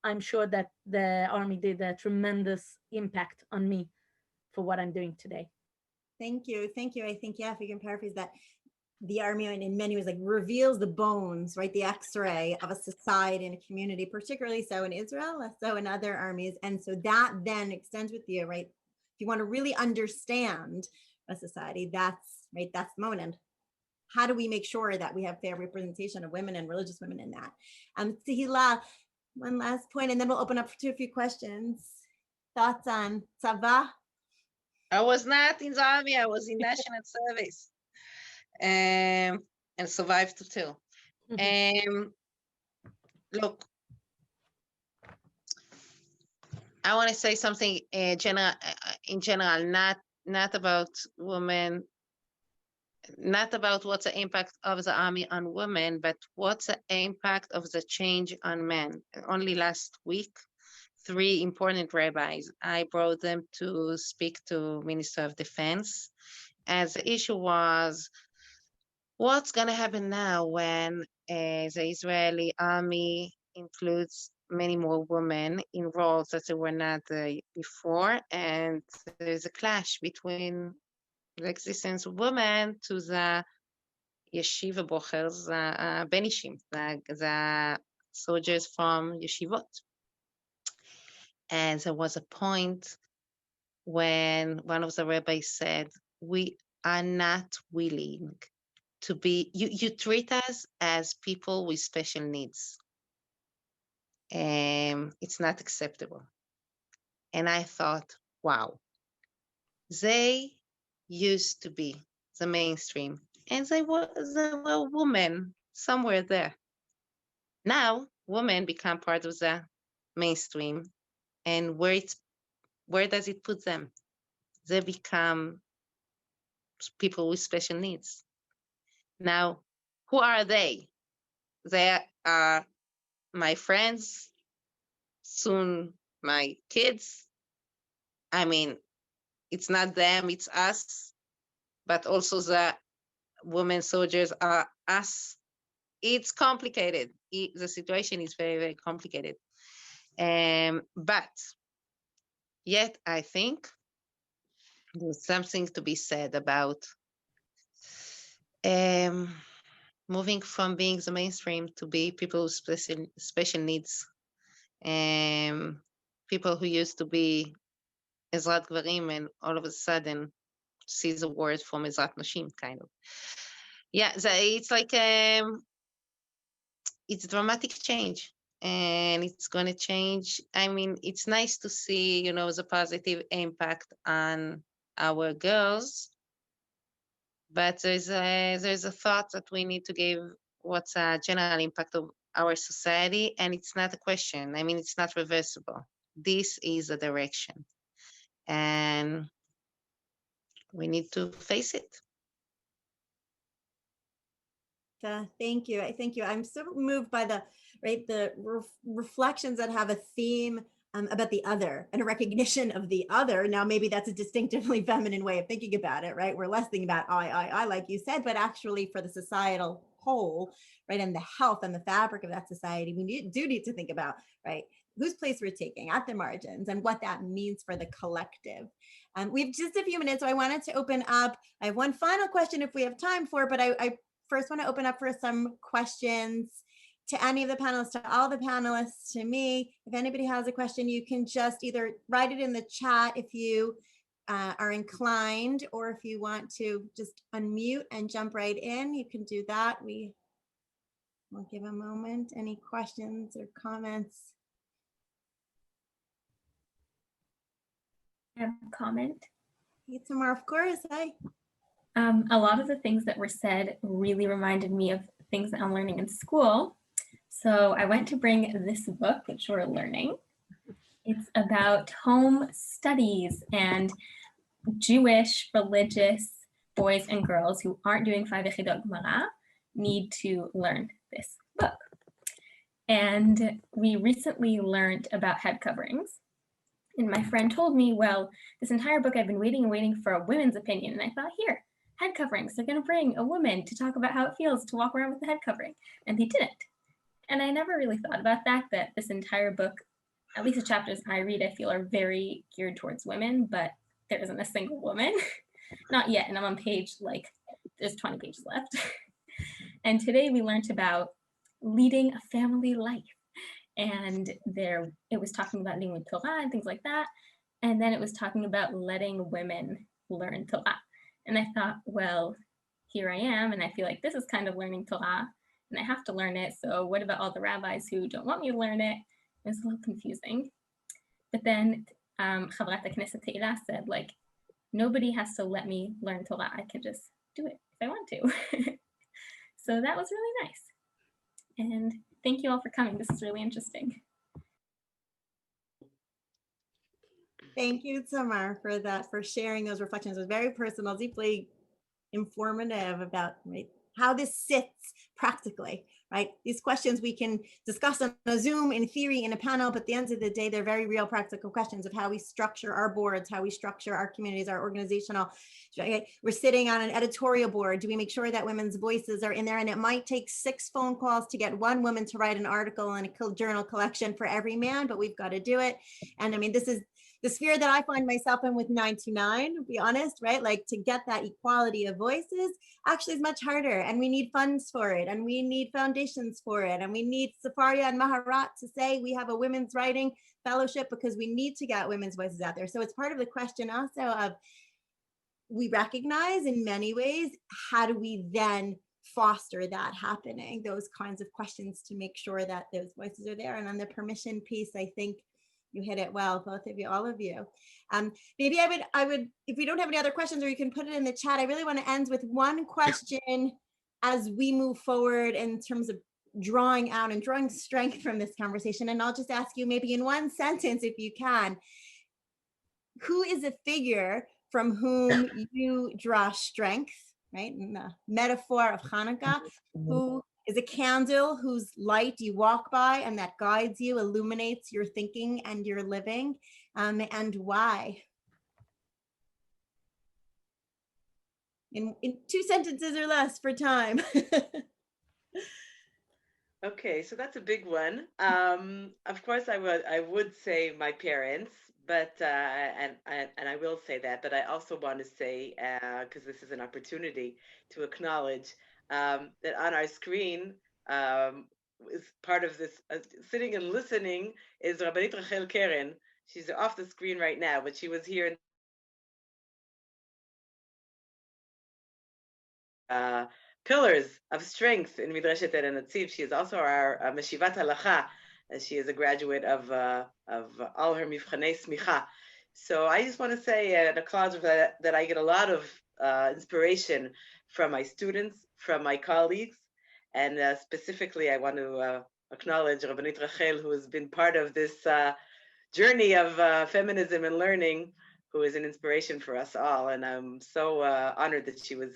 I'm sure that the army did a tremendous impact on me for what I'm doing today. Thank you. Thank you. I think, yeah, if we can paraphrase that, the army in many ways like reveals the bones, right? The x-ray of a society and a community, particularly so in Israel, less so in other armies. And so that then extends with you, right? If you want to really understand a society, that's right, that's the moment. And how do we make sure that we have fair representation of women and religious women in that? Tehila, one last point, and then we'll open up to a few questions. Thoughts on Tzava? I was not in the army, I was in national service, and survived too. Look, I want to say something in general, not about women, not about what's the impact of the army on women, but what's the impact of the change on men. Only last week, 3 important rabbis, I brought them to speak to Minister of Defense, as the issue was what's going to happen now when the Israeli army includes many more women in roles that they were not before, and there's a clash between the existence of women to the yeshiva bochers, the benishim, the soldiers from yeshivot. And there was a point when one of the rabbis said, we are not willing to be, you treat us as people with special needs. It's not acceptable. And I thought, wow, they used to be the mainstream and they were women somewhere there. Now women become part of the mainstream, and where does it put them? They become people with special needs. Now, who are they? They are my friends, soon my kids. I mean, it's not them, it's us, but also the women soldiers are us. It's complicated. The situation is very, very complicated. But yet, I think there's something to be said about moving from being the mainstream to be people with special needs. People who used to be Ezrat Gvarim and all of a sudden see the word from Ezrat Nashim, kind of. Yeah, it's like it's dramatic change, and it's going to change. I mean, it's nice to see, the positive impact on our girls, but there's a thought that we need to give what's a general impact of our society, and it's not a question. I mean, it's not reversible. This is a direction, and we need to face it. Thank you. Thank you. I'm so moved by the reflections that have a theme about the other and a recognition of the other. Now, maybe that's a distinctively feminine way of thinking about it, right? We're less thinking about I, like you said, but actually for the societal whole, right, and the health and the fabric of that society, we do need to think about, right, whose place we're taking at the margins and what that means for the collective. We have just a few minutes, so I wanted to open up. I have one final question if we have time for, but I first want to open up for some questions to any of the panelists, to all the panelists, to me. If anybody has a question, you can just either write it in the chat if you are inclined, or if you want to just unmute and jump right in, you can do that. We'll give a moment. Any questions or comments? I have a comment. Hey, Tamar, of course. Hi. A lot of the things that were said really reminded me of things that I'm learning in school. So I went to bring this book that you're learning. It's about home studies and Jewish religious boys and girls who aren't doing 5 Yechidot Gemara need to learn this book. And we recently learned about head coverings. And my friend told me, well, this entire book I've been waiting and waiting for a women's opinion. And I thought, here, head coverings. They're going to bring a woman to talk about how it feels to walk around with a head covering. And they didn't. And I never really thought about that this entire book, at least the chapters I read, I feel are very geared towards women, but there isn't a single woman. Not yet. And I'm on page, there's 20 pages left. And today we learned about leading a family life. And it was talking about Limud Torah and things like that. And then it was talking about letting women learn Torah. And I thought, well, here I am, and I feel like this is kind of learning Torah, and I have to learn it. So what about all the rabbis who don't want me to learn it? It was a little confusing. But then Chavrat Knesset Teila said, nobody has to let me learn Torah. I can just do it if I want to. So that was really nice. And thank you all for coming. This is really interesting. Thank you, Tamar, for sharing those reflections. It was very personal, deeply informative about how this sits practically, right? These questions we can discuss on a Zoom, in theory, in a panel, but at the end of the day, they're very real practical questions of how we structure our boards, how we structure our communities, our organizational. We're sitting on an editorial board. Do we make sure that women's voices are in there? And it might take 6 phone calls to get one woman to write an article in a journal collection for every man, but we've got to do it. And I mean, this is the sphere that I find myself in with 929, to be honest, right? Like, to get that equality of voices actually is much harder, and we need funds for it, and we need foundations for it, and we need Safaria and Maharat to say we have a women's writing fellowship, because we need to get women's voices out there. So it's part of the question also of, we recognize in many ways, how do we then foster that happening, those kinds of questions, to make sure that those voices are there. And on the permission piece, I think you hit it well, both of you, all of you. Maybe I would, if we don't have any other questions, or you can put it in the chat, I really want to end with one question as we move forward in terms of drawing out and drawing strength from this conversation. And I'll just ask you, maybe in one sentence, if you can, who is a figure from whom you draw strength, right? In the metaphor of Hanukkah, who is a candle whose light you walk by and that guides you, illuminates your thinking and your living, and why? In 2 sentences or less for time. Okay, so that's a big one. Of course, I would say my parents, but and I will say that, but I also want to say, because this is an opportunity to acknowledge that on our screen is part of this sitting and listening is Rabbanit Rachel Keren. She's off the screen right now, but she was here in pillars of strength in Midreshet El Netziv. She is also our Meshivat Halacha. She is a graduate of all her Mivchanei Smicha. So I just want to say and acknowledge that I get a lot of inspiration from my students, from my colleagues, and specifically I want to acknowledge Rabbanit Rachel, who has been part of this journey of feminism and learning, who is an inspiration for us all. And I'm so honored that she was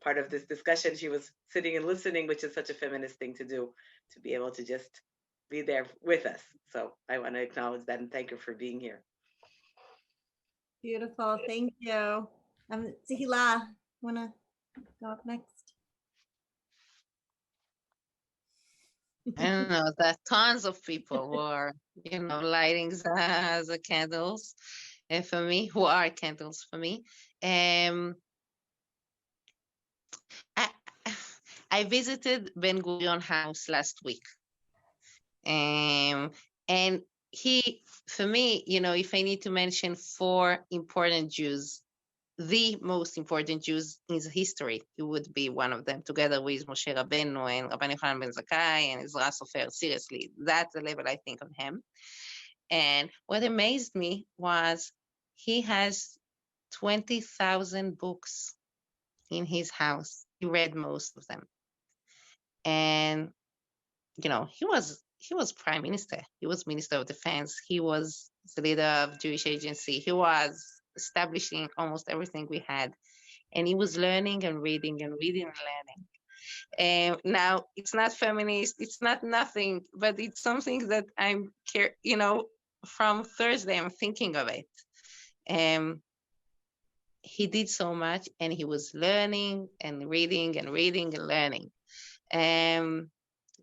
part of this discussion. She was sitting and listening, which is such a feminist thing to do, to be able to just be there with us. So I want to acknowledge that and thank her for being here. Beautiful, thank you. Tehila, want to go up next? I don't know, there are tons of people who are, lighting the candles for me, who are candles for me. I visited Ben Gurion house last week. And he, for me, if I need to mention 4 important Jews, the most important Jews in history, he would be one of them, together with Moshe Rabbeinu and Rabban Yochanan ben Zakkai and Ezra Sofer. Seriously, that's the level I think of him. And what amazed me was he has 20,000 books in his house. He read most of them. And, he was prime minister. He was minister of defense. He was the leader of Jewish agency. He was establishing almost everything we had. And he was learning and reading and reading and learning. And now it's not feminist, it's not nothing, but it's something that I'm, from Thursday, I'm thinking of it. He did so much, and he was learning and reading and reading and learning.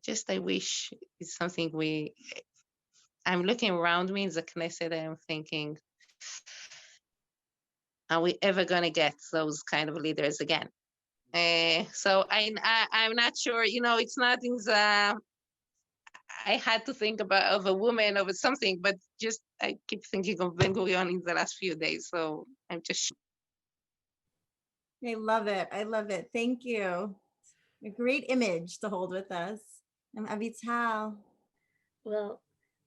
Just I wish it's something I'm looking around me in the Knesset and I'm thinking, are we ever going to get those kind of leaders again? So I'm not sure, it's not in the, I had to think of a woman, of something, but just I keep thinking of Ben Gurion in the last few days. So I'm just. I love it. I love it. Thank you. A great image to hold with us. And Avital. Well,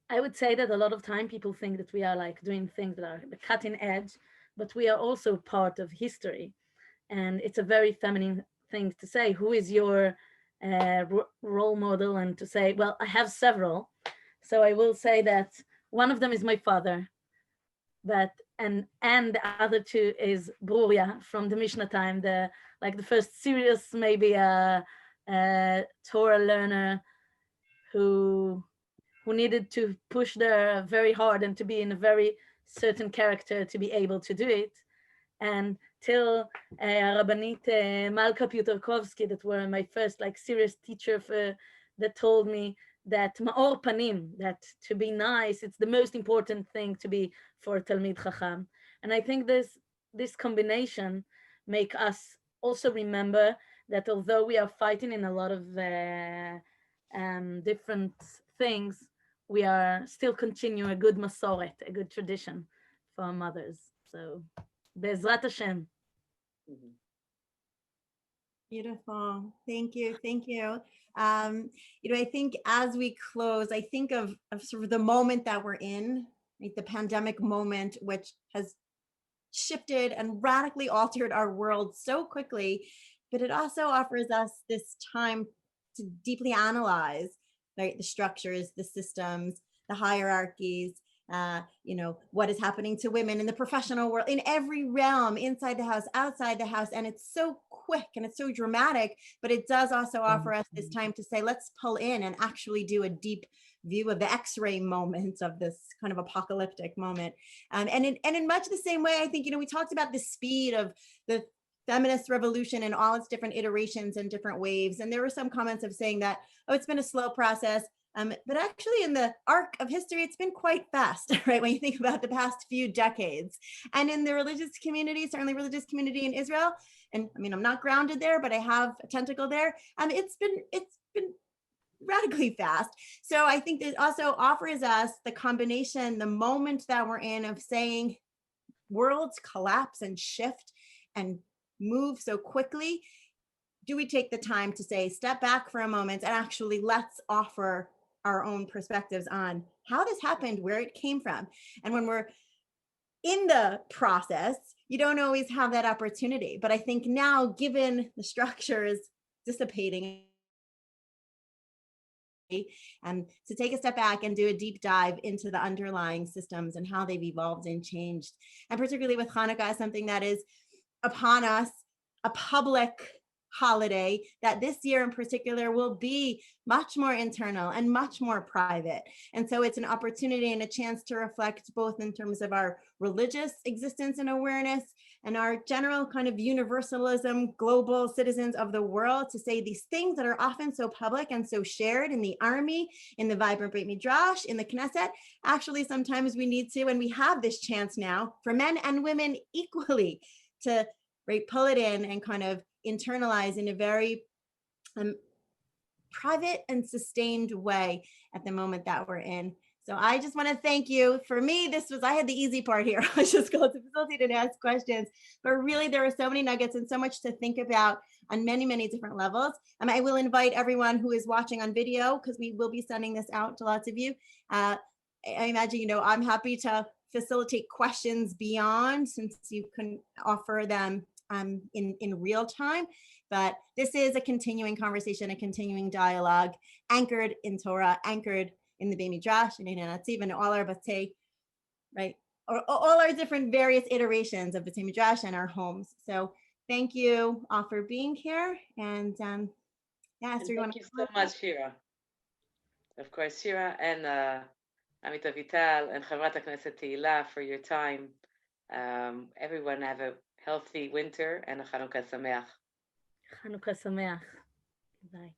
I would say that a lot of time people think that we are like doing things that are the cutting edge, but we are also part of history. And it's a very feminine thing to say, who is your role model? And to say, well, I have several. So I will say that one of them is my father, but and the other two is Bruria from the Mishnah time, the first serious maybe Torah learner who needed to push there very hard and to be in a very certain character to be able to do it. And till Rabbanit Malka Piotrkowski, that were my first serious teacher that told me that ma'or panim, that to be nice, it's the most important thing to be for Talmid Chacham. And I think this combination make us also remember that although we are fighting in a lot of different things, we are still continuing a good masoret, a good tradition for our mothers. So, Be'ezrat Hashem. Beautiful. Thank you. Thank you. I think as we close, I think of sort of the moment that we're in, right? The pandemic moment, which has shifted and radically altered our world so quickly, but it also offers us this time to deeply analyze, right, the structures, the systems, the hierarchies, what is happening to women in the professional world, in every realm, inside the house, outside the house. And it's so quick and it's so dramatic, but it does also offer us this time to say, let's pull in and actually do a deep view of the X-ray moment of this kind of apocalyptic moment. And in much the same way, I think, we talked about the speed of the feminist revolution and all its different iterations and different waves. And there were some comments of saying that, oh, it's been a slow process. But actually in the arc of history, it's been quite fast, right? When you think about the past few decades. And in the religious community, certainly religious community in Israel, and I mean, I'm not grounded there, but I have a tentacle there. It's been radically fast. So I think that also offers us the combination, the moment that we're in of saying worlds collapse and shift and move so quickly. Do we take the time to say, step back for a moment and actually let's offer our own perspectives on how this happened, where it came from. And when we're in the process, you don't always have that opportunity. But I think now, given the structures dissipating, and to take a step back and do a deep dive into the underlying systems and how they've evolved and changed. And particularly with Hanukkah, something that is upon us, a public holiday that this year in particular will be much more internal and much more private. And so it's an opportunity and a chance to reflect both in terms of our religious existence and awareness and our general kind of universalism, global citizens of the world, to say these things that are often so public and so shared in the army, in the vibrant Beit Midrash, in the Knesset. Actually, sometimes we need to, and we have this chance now for men and women equally to pull it in and kind of internalize in a very private and sustained way at the moment that we're in. So I just want to thank you. For me, I had the easy part here. I was just going to facilitate and ask questions, but really there were so many nuggets and so much to think about on many, many different levels. I will invite everyone who is watching on video, because we will be sending this out to lots of you. I imagine, I'm happy to facilitate questions beyond, since you can offer them in real time. But this is a continuing conversation, a continuing dialogue, anchored in Torah, anchored in the Beit Midrash, and in Natziv, and all our batei, right? Or all our different various iterations of Beit Midrash and our homes. So thank you all for being here. And Esther, thank you so much, Shira. Of course, Shira and Amit Avital and Chavrat HaKnesset Tehila for your time. Everyone have a healthy winter and a Chanukah Sameach. Chanukah Sameach. Bye.